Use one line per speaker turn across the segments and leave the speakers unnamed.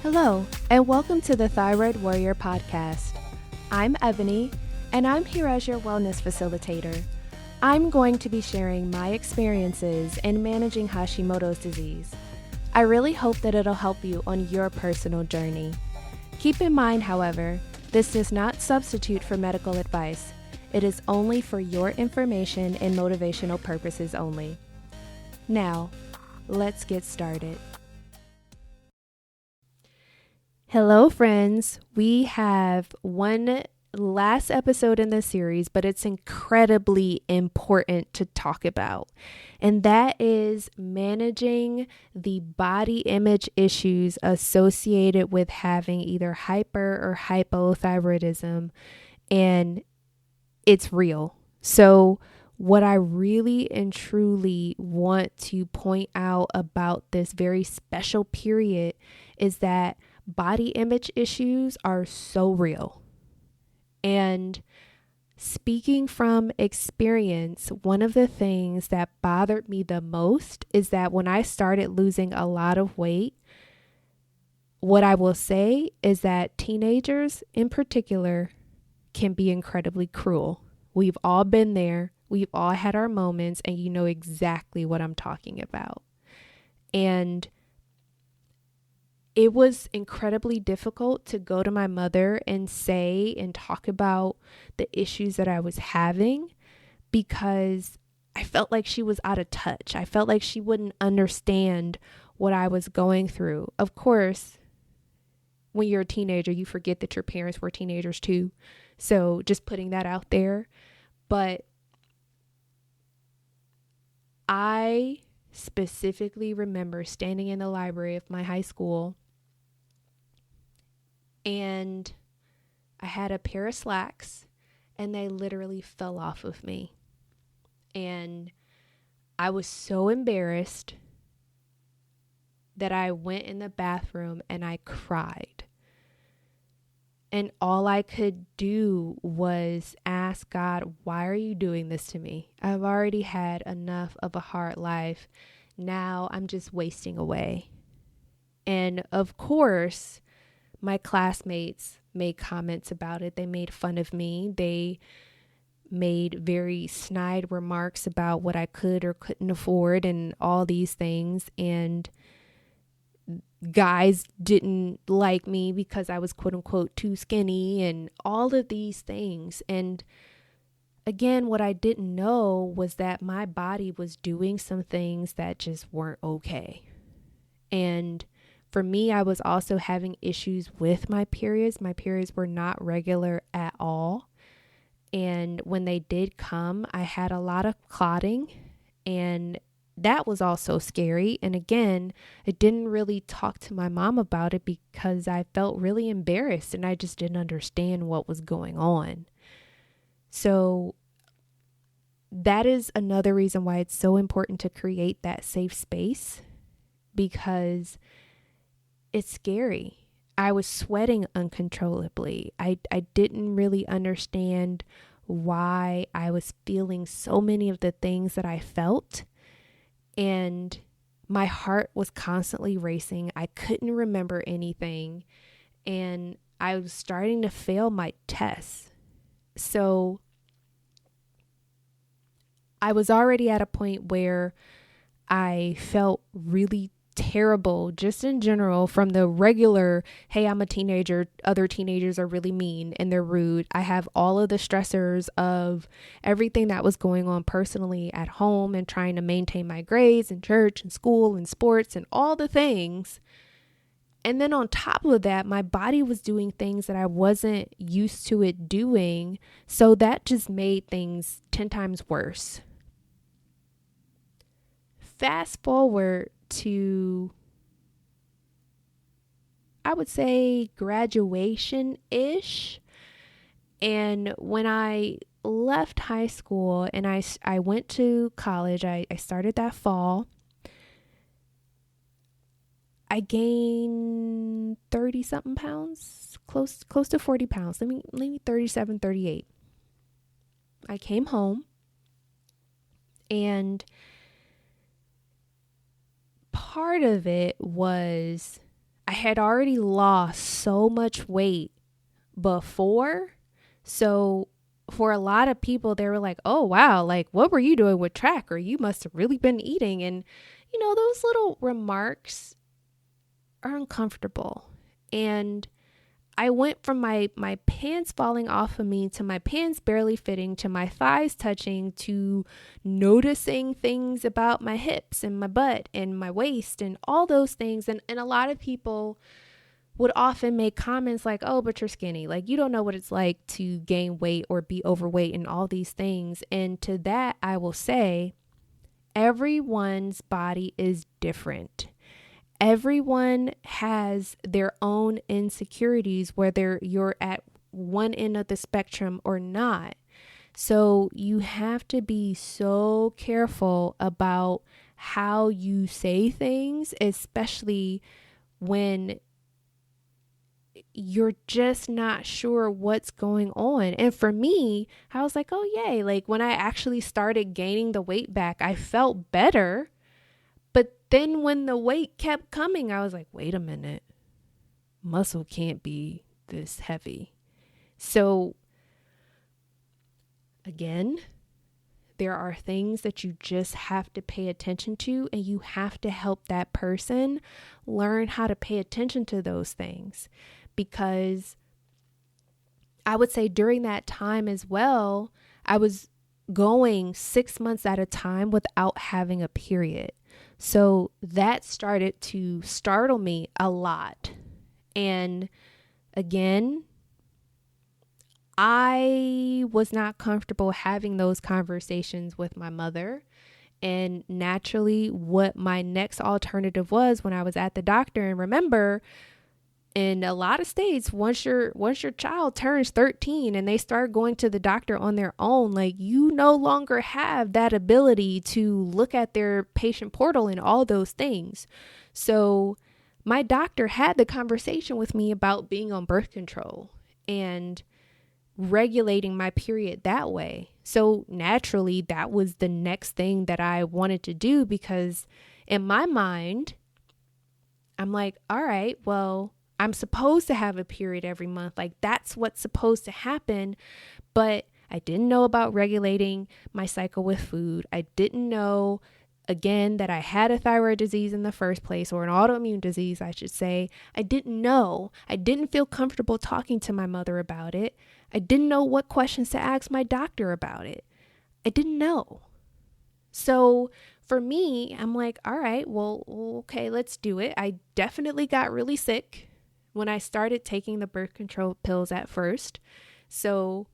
Hello, and welcome to the Thyroid Warrior podcast. I'm Ebony, and I'm here as your wellness facilitator. I'm going to be sharing my experiences in managing Hashimoto's disease. I really hope that it'll help you on your personal journey. Keep in mind, however, this does not substitute for medical advice. It is only for your information and motivational purposes only. Now, let's get started. Hello, friends. We have one last episode in this series, but it's incredibly important to talk about. And that is managing the body image issues associated with having either hyper or hypothyroidism. And it's real. So what I really and truly want to point out about this very special period is that body image issues are so real. And speaking from experience, one of the things that bothered me the most is that when I started losing a lot of weight, what I will say is that teenagers in particular can be incredibly cruel. We've all been there. We've all had our moments, and you know exactly what I'm talking about. And it was incredibly difficult to go to my mother and say and talk about the issues that I was having because I felt like she was out of touch. I felt like she wouldn't understand what I was going through. Of course, when you're a teenager, you forget that your parents were teenagers too. So just putting that out there. But I specifically remember standing in the library of my high school, and I had a pair of slacks and they literally fell off of me. And I was so embarrassed that I went in the bathroom and I cried. And all I could do was ask God, why are you doing this to me? I've already had enough of a hard life. Now I'm just wasting away. And of course, my classmates made comments about it. They made fun of me. They made very snide remarks about what I could or couldn't afford and all these things. And guys didn't like me because I was quote unquote too skinny and all of these things. And again, what I didn't know was that my body was doing some things that just weren't okay. And for me, I was also having issues with my periods. My periods were not regular at all. And when they did come, I had a lot of clotting, and that was also scary. And again, I didn't really talk to my mom about it because I felt really embarrassed and I just didn't understand what was going on. So that is another reason why it's so important to create that safe space, because it's scary. I was sweating uncontrollably. I didn't really understand why I was feeling so many of the things that I felt. And my heart was constantly racing. I couldn't remember anything. And I was starting to fail my tests. So I was already at a point where I felt really terrible just in general from the regular, hey, I'm a teenager, other teenagers are really mean and they're rude. I have all of the stressors of everything that was going on personally at home and trying to maintain my grades in church and school and sports and all the things. And then on top of that, my body was doing things that I wasn't used to it doing. So that just made things 10 times worse. Fast forward to, I would say, graduation-ish. And when I left high school and I went to college, I started that fall, I gained 30 something pounds, close to 40 pounds, maybe 37, 38. I came home and part of it was I had already lost so much weight before. So for a lot of people, they were like, oh, wow, like, what were you doing with track? Or you must have really been eating. And, those little remarks are uncomfortable. And I went from my pants falling off of me to my pants barely fitting to my thighs touching to noticing things about my hips and my butt and my waist and all those things. And a lot of people would often make comments like, oh, but you're skinny. Like, you don't know what it's like to gain weight or be overweight and all these things. And to that, I will say, everyone's body is different. Everyone has their own insecurities, whether you're at one end of the spectrum or not. So you have to be so careful about how you say things, especially when you're just not sure what's going on. And for me, I was like, oh, yay. Like, when I actually started gaining the weight back, I felt better. But then when the weight kept coming, I was like, wait a minute, muscle can't be this heavy. So again, there are things that you just have to pay attention to, and you have to help that person learn how to pay attention to those things. Because I would say during that time as well, I was going 6 months at a time without having a period. So that started to startle me a lot. And again, I was not comfortable having those conversations with my mother. And naturally, what my next alternative was when I was at the doctor, and remember, in a lot of states, once your child turns 13 and they start going to the doctor on their own, like, you no longer have that ability to look at their patient portal and all those things. So my doctor had the conversation with me about being on birth control and regulating my period that way. So naturally, that was the next thing that I wanted to do, because in my mind, I'm like, all right, well, I'm supposed to have a period every month. Like, that's what's supposed to happen. But I didn't know about regulating my cycle with food. I didn't know, again, that I had a thyroid disease in the first place, or an autoimmune disease, I should say. I didn't know. I didn't feel comfortable talking to my mother about it. I didn't know what questions to ask my doctor about it. I didn't know. So for me, I'm like, all right, well, okay, let's do it. I definitely got really sick when I started taking the birth control pills at first. So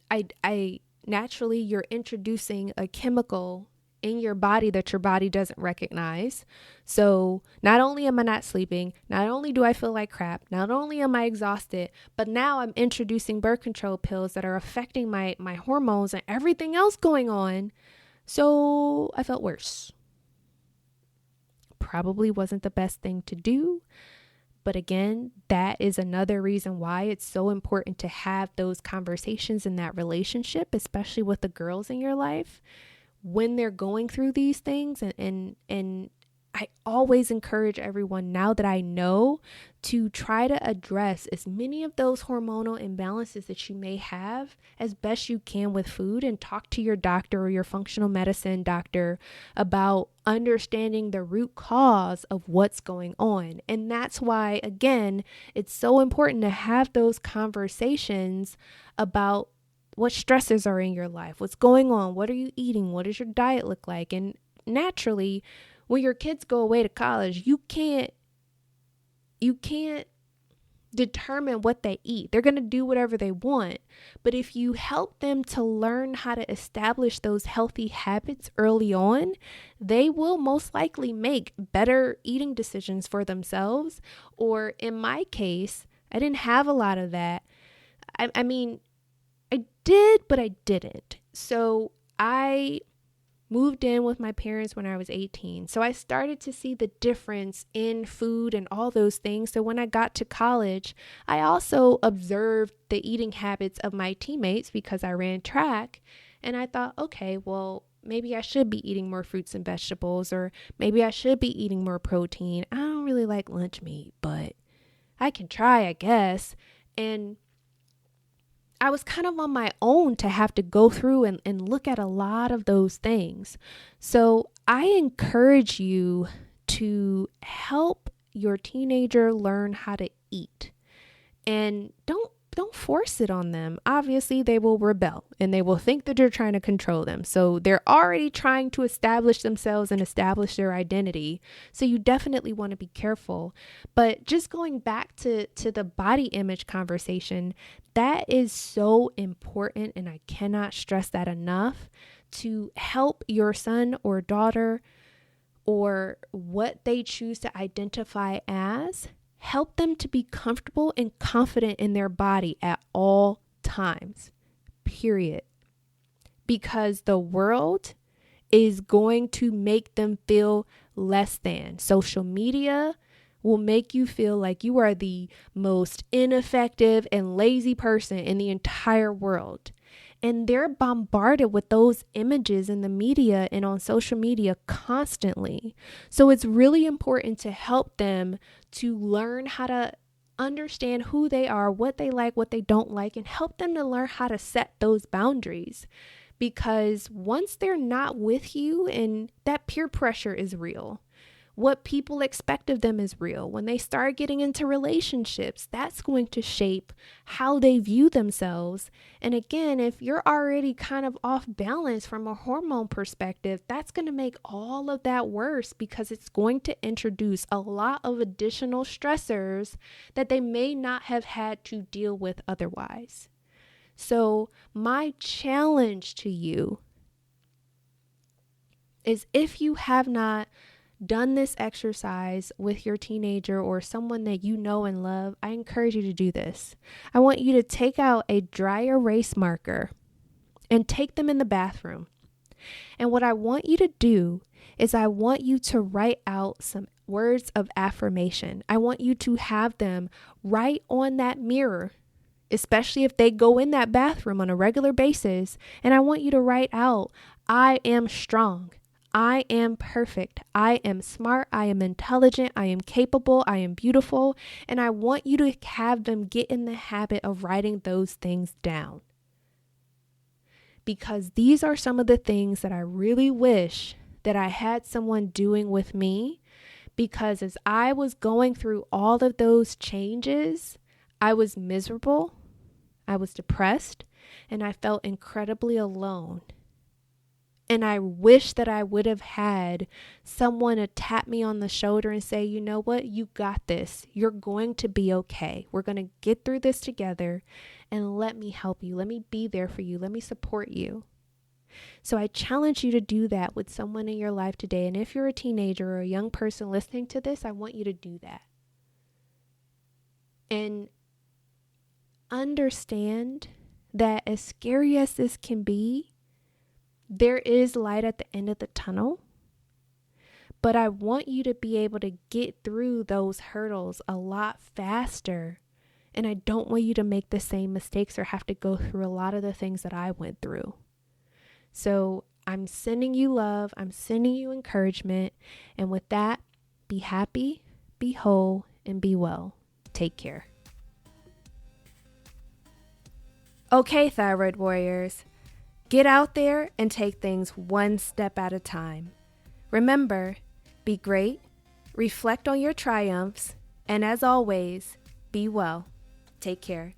I naturally, you're introducing a chemical in your body that your body doesn't recognize. So not only am I not sleeping, not only do I feel like crap, not only am I exhausted, but now I'm introducing birth control pills that are affecting my hormones and everything else going on. So I felt worse. Probably wasn't the best thing to do. But again, that is another reason why it's so important to have those conversations in that relationship, especially with the girls in your life when they're going through these things. And I always encourage everyone, now that I know, to try to address as many of those hormonal imbalances that you may have as best you can with food, and talk to your doctor or your functional medicine doctor about understanding the root cause of what's going on. And that's why, again, it's so important to have those conversations about what stressors are in your life, what's going on, what are you eating, what does your diet look like. And naturally, when your kids go away to college, you can't determine what they eat. They're going to do whatever they want. But if you help them to learn how to establish those healthy habits early on, they will most likely make better eating decisions for themselves. Or in my case, I didn't have a lot of that. I mean, I did, but I didn't. So I moved in with my parents when I was 18. So I started to see the difference in food and all those things. So when I got to college, I also observed the eating habits of my teammates because I ran track. And I thought, okay, well, maybe I should be eating more fruits and vegetables, or maybe I should be eating more protein. I don't don't really like lunch meat, but I can try, I guess. And I was kind of on my own to have to go through and look at a lot of those things. So I encourage you to help your teenager learn how to eat. And don't force it on them. Obviously, they will rebel and they will think that you're trying to control them. So they're already trying to establish themselves and establish their identity. So you definitely want to be careful. But just going back to the body image conversation, that is so important, and I cannot stress that enough, to help your son or daughter, or what they choose to identify as, help them to be comfortable and confident in their body at all times, period. Because the world is going to make them feel less than. Social media will make you feel like you are the most ineffective and lazy person in the entire world. And they're bombarded with those images in the media and on social media constantly. So it's really important to help them to learn how to understand who they are, what they like, what they don't like, and help them to learn how to set those boundaries. Because once they're not with you, and that peer pressure is real, what people expect of them is real. When they start getting into relationships, that's going to shape how they view themselves. And again, if you're already kind of off balance from a hormone perspective, that's going to make all of that worse, because it's going to introduce a lot of additional stressors that they may not have had to deal with otherwise. So my challenge to you is, if you have not done this exercise with your teenager or someone that you know and love, I encourage you to do this. I want you to take out a dry erase marker and take them in the bathroom. And what I want you to do is, I want you to write out some words of affirmation. I want you to have them right on that mirror, especially if they go in that bathroom on a regular basis. And I want you to write out, I am strong. I am perfect. I am smart. I am intelligent. I am capable. I am beautiful. And I want you to have them get in the habit of writing those things down. Because these are some of the things that I really wish that I had someone doing with me. Because as I was going through all of those changes, I was miserable, I was depressed, and I felt incredibly alone. And I wish that I would have had someone to tap me on the shoulder and say, you know what, you got this. You're going to be okay. We're going to get through this together, and let me help you. Let me be there for you. Let me support you. So I challenge you to do that with someone in your life today. And if you're a teenager or a young person listening to this, I want you to do that. And understand that as scary as this can be, there is light at the end of the tunnel. But I want you to be able to get through those hurdles a lot faster. And I don't want you to make the same mistakes or have to go through a lot of the things that I went through. So I'm sending you love. I'm sending you encouragement. And with that, be happy, be whole, and be well. Take care. Okay, thyroid warriors. Get out there and take things one step at a time. Remember, be great, reflect on your triumphs, and as always, be well. Take care.